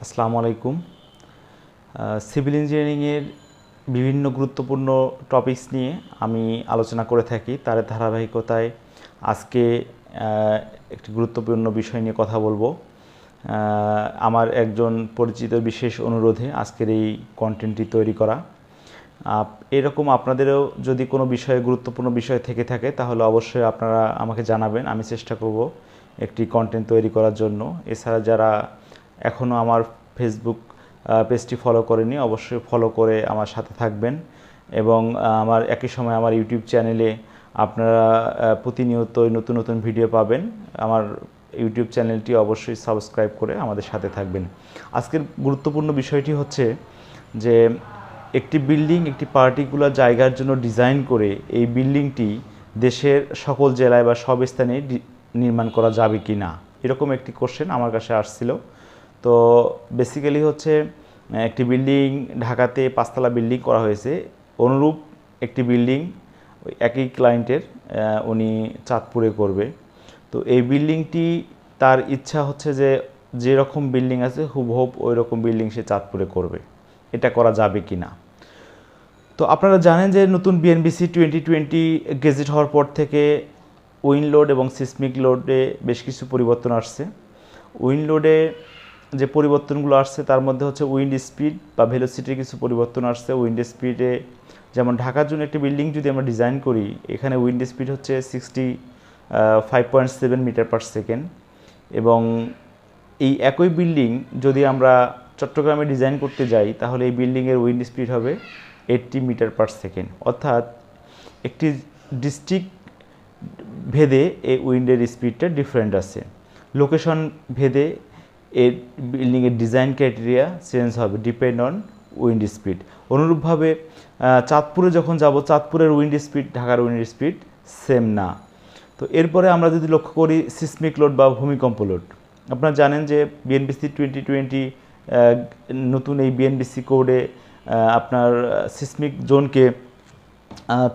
আসসালামু আলাইকুম। সিভিল ইঞ্জিনিয়ারিংয়ের বিভিন্ন গুরুত্বপূর্ণ টপিকস নিয়ে আমি আলোচনা করে থাকি। তার ধারাবাহিকতায় আজকে একটি গুরুত্বপূর্ণ বিষয় নিয়ে কথা বলবো। আমার একজন পরিচিত বিশেষ অনুরোধে আজকের এই কন্টেন্টটি তৈরি করা। এরকম আপনাদেরও যদি কোনো বিষয়ে গুরুত্বপূর্ণ বিষয় থেকে থাকে তাহলে অবশ্যই আপনারা আমাকে জানাবেন। আমি চেষ্টা করব একটি কন্টেন্ট তৈরি করার জন্য। এছাড়া যারা এখনও আমার ফেসবুক পেজটি ফলো করেনি অবশ্যই ফলো করে আমার সাথে থাকবেন এবং আমার একই সময় আমার ইউটিউব চ্যানেলে আপনারা প্রতিনিয়তই নতুন নতুন ভিডিও পাবেন। আমার ইউটিউব চ্যানেলটি অবশ্যই সাবস্ক্রাইব করে আমাদের সাথে থাকবেন। আজকের গুরুত্বপূর্ণ বিষয়টি হচ্ছে যে একটি বিল্ডিং একটি পার্টিকুলার জায়গার জন্য ডিজাইন করে এই বিল্ডিংটি দেশের সকল জেলায় বা সব স্থানে নির্মাণ করা যাবে কি না, এরকম একটি কোশ্চেন আমার কাছে আসছিল। তো বেসিক্যালি হচ্ছে একটি বিল্ডিং ঢাকাতে 5তলা বিল্ডিং করা হয়েছে, অনুরূপ একটি বিল্ডিং ওই একই ক্লায়েন্টের উনি চাঁদপুরে করবে। তো এই বিল্ডিংটি তার ইচ্ছা হচ্ছে যে যেরকম বিল্ডিং আছে হুবহুব ওই রকম বিল্ডিং সে চাঁদপুরে করবে, এটা করা যাবে কি না। তো আপনারা জানেন যে নতুন বিএনবিসি 2020 গেজেট হওয়ার পর থেকে উইন্ড লোড এবং সিসমিক লোডে বেশ কিছু পরিবর্তন আসছে। উইন্ড লোডে যে পরিবর্তনগুলো আসছে তার মধ্যে হচ্ছে উইন্ড স্পিড বা ভেলোসিটির কিছু পরিবর্তন আসছে। উইন্ড স্পিডে যেমন ঢাকার জন্য একটি বিল্ডিং যদি আমরা ডিজাইন করি, এখানে উইন্ড স্পিড হচ্ছে 65.7 মিটার পার সেকেন্ড, এবং এই একই বিল্ডিং যদি আমরা চট্টগ্রামে ডিজাইন করতে যাই তাহলে এই বিল্ডিংয়ের উইন্ড স্পিড হবে 80 মিটার পার সেকেন্ড। অর্থাৎ একটি ডিস্ট্রিক্ট ভেদে এই উইন্ডের স্পিডটা ডিফারেন্ট আছে। লোকেশন ভেদে এর বিল্ডিংয়ের ডিজাইন ক্রাইটেরিয়া চেঞ্জ হবে ডিপেন্ড অন উইন্ড স্পিড। অনুরূপভাবে চাঁদপুরে যখন যাব, চাঁদপুরের উইন্ড স্পিড ঢাকার উইন্ড স্পিড সেম না। তো এরপরে আমরা যদি লক্ষ্য করি সিসমিক লোড বা ভূমিকম্প লোড, আপনারা জানেন যে বিএনবিসি 2020 নতুন এই বিএনবিসি কোডে আপনার সিসমিক জোনকে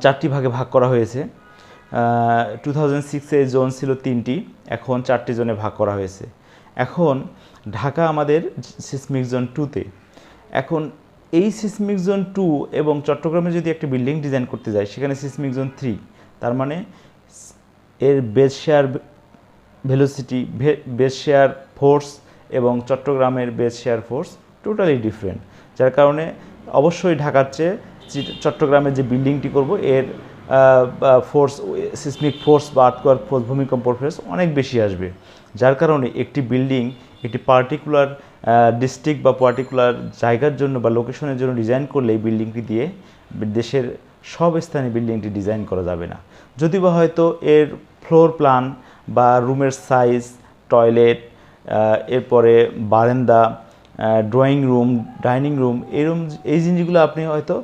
4টি ভাগে ভাগ করা হয়েছে। 2006-এ জোন ছিল 3টি, এখন 4টি জোনে ভাগ করা হয়েছে। এখন ঢাকা আমাদের সিসমিক জোন 2-তে। এখন এই সিসমিক জোন 2 এবং চট্টগ্রামে যদি একটা বিল্ডিং ডিজাইন করতে যায় সেখানে সিসমিক জোন 3, তার মানে এর base share velocity, base share force এবং চট্টগ্রামের base share force totally different. যার কারণে অবশ্যই ঢাকার চেয়ে চট্টগ্রামের যে বিল্ডিংটি করব এর ফোর্স, সিসমিক ফোর্স বা আর্থকোয়াক ফোর্স, ভূমিকম্প ফোর্স অনেক বেশি আসবে। যার কারণে একটি বিল্ডিং একটি পার্টিকুলার ডিস্ট্রিক্ট বা পার্টিকুলার জায়গার জন্য বা লোকেশনের জন্য ডিজাইন করলে এই বিল্ডিংটি দিয়ে দেশের সব স্থানে বিল্ডিংটি ডিজাইন করা যাবে না। যদি বা হয়তো এর ফ্লোর প্ল্যান বা রুমের সাইজ, টয়লেট, এরপরে বারান্দা, ড্রয়িং রুম, ডাইনিং রুম, এই জিনিসগুলো আপনি হয়তো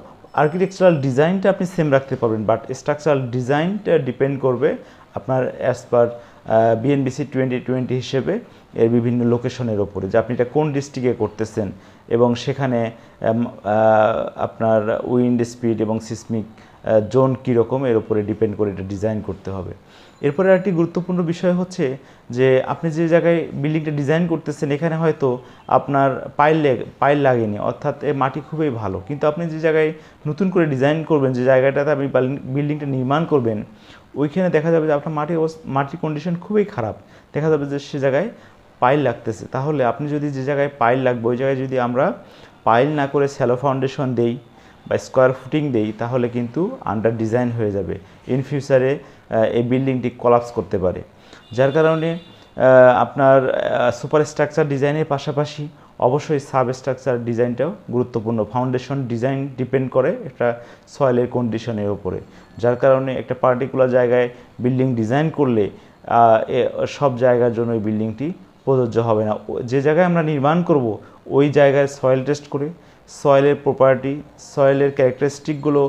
আর্কিটেকচারাল ডিজাইনটা আপনি সেম রাখতে পারবেন, বাট স্ট্রাকচারাল ডিজাইনটা ডিপেন্ড করবে আপনার অ্যাজ পার বিএনবিসি 2020 হিসেবে এর বিভিন্ন লোকেশনের ওপরে, যে আপনি এটা কোন ডিস্ট্রিক্টে করতেছেন এবং সেখানে আপনার উইন্ড স্পিড এবং সিসমিক জোন কীরকম এর উপরে ডিপেন্ড করে এটা ডিজাইন করতে হবে। এরপরে একটি গুরুত্বপূর্ণ বিষয় হচ্ছে যে আপনি যে জায়গায় বিল্ডিংটা ডিজাইন করতেছেন এখানে হয়তো আপনার পাইল লাগেনি, অর্থাৎ এ মাটি খুবই ভালো, কিন্তু আপনি যে জায়গায় নতুন করে ডিজাইন করবেন, যে জায়গাটাতে আপনি বিল্ডিংটা নির্মাণ করবেন, ওইখানে দেখা যাবে যে আপনার মাটির কন্ডিশন খুবই খারাপ, দেখা যাবে যে সে জায়গায় পাইল লাগতেছে। তাহলে আপনি যদি যে জায়গায় পাইল লাগবে ওই জায়গায় যদি আমরা পাইল না করে শ্যালো ফাউন্ডেশন দেই বা স্কোয়ার ফুটিং দেই তাহলে কিন্তু আন্ডার ডিজাইন হয়ে যাবে। ইন ফিউচারে এই বিল্ডিংটি কলাপস করতে পারে। যার কারণে আপনার সুপার স্ট্রাকচার ডিজাইনের পাশাপাশি অবশ্যই সাব স্ট্রাকচার ডিজাইনটাও গুরুত্বপূর্ণ। ফাউন্ডেশন ডিজাইন ডিপেন্ড করে একটা সয়েলের কন্ডিশনের উপরে। যার কারণে একটা পার্টিকুলার জায়গায় বিল্ডিং ডিজাইন করলে সব জায়গার জন্য এই বিল্ডিংটি প্রযোজ্য হবে না। যে জায়গায় আমরা নির্মাণ করব ওই জায়গায় সয়েল টেস্ট করে, সয়েলের প্রপার্টি, সয়েলের ক্যারেক্টারিস্টিকগুলো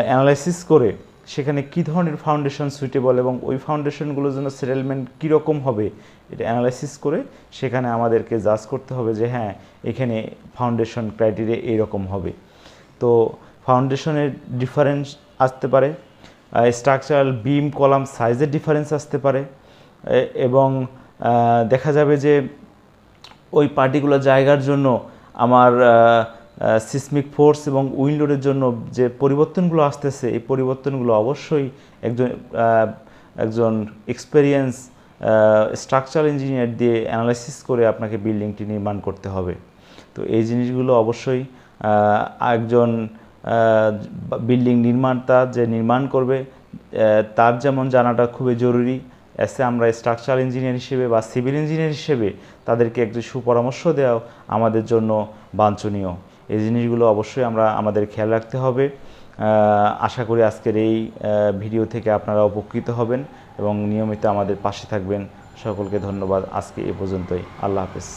অ্যানালাইসিস করে সেখানে কী ধরনের ফাউন্ডেশন সুইটেবল এবং ওই ফাউন্ডেশনগুলোর জন্য সেটেলমেন্ট কীরকম হবে এটা অ্যানালাইসিস করে সেখানে আমাদেরকে জাজ করতে হবে যে হ্যাঁ এখানে ফাউন্ডেশন ক্রাইটেরিয়া এইরকম হবে। তো ফাউন্ডেশনের ডিফারেন্স আসতে পারে, স্ট্রাকচারাল বিম কলাম সাইজের ডিফারেন্স আসতে পারে, এবং দেখা যাবে যে ওই পার্টিকুলার জায়গার জন্য আমার সিসমিক ফোর্স এবং উইন্ড লোডের জন্য যে পরিবর্তনগুলো আসতেছে, এই পরিবর্তনগুলো অবশ্যই একজন এক্সপেরিয়েন্স স্ট্রাকচারাল ইঞ্জিনিয়ার দিয়ে অ্যানালাইসিস করে আপনাকে বিল্ডিংটি নির্মাণ করতে হবে। তো এই জিনিসগুলো অবশ্যই একজন বিল্ডিং নির্মাতা যে নির্মাণ করবে তার যেমন জানাটা খুবই জরুরি, এসে আমরা স্ট্রাকচারাল ইঞ্জিনিয়ার হিসেবে বা সিভিল ইঞ্জিনিয়ার হিসেবে তাদেরকে একটু সুপরামর্শ দেওয়া আমাদের জন্য বাঞ্ছনীয়। এই জিনিসগুলো অবশ্যই আমাদের খেয়াল রাখতে হবে। আশা করি আজকের এই ভিডিও থেকে আপনারা উপকৃত হবেন এবং নিয়মিত আমাদের পাশে থাকবেন। সকলকে ধন্যবাদ। আজকে এ পর্যন্তই। আল্লাহ হাফেজ।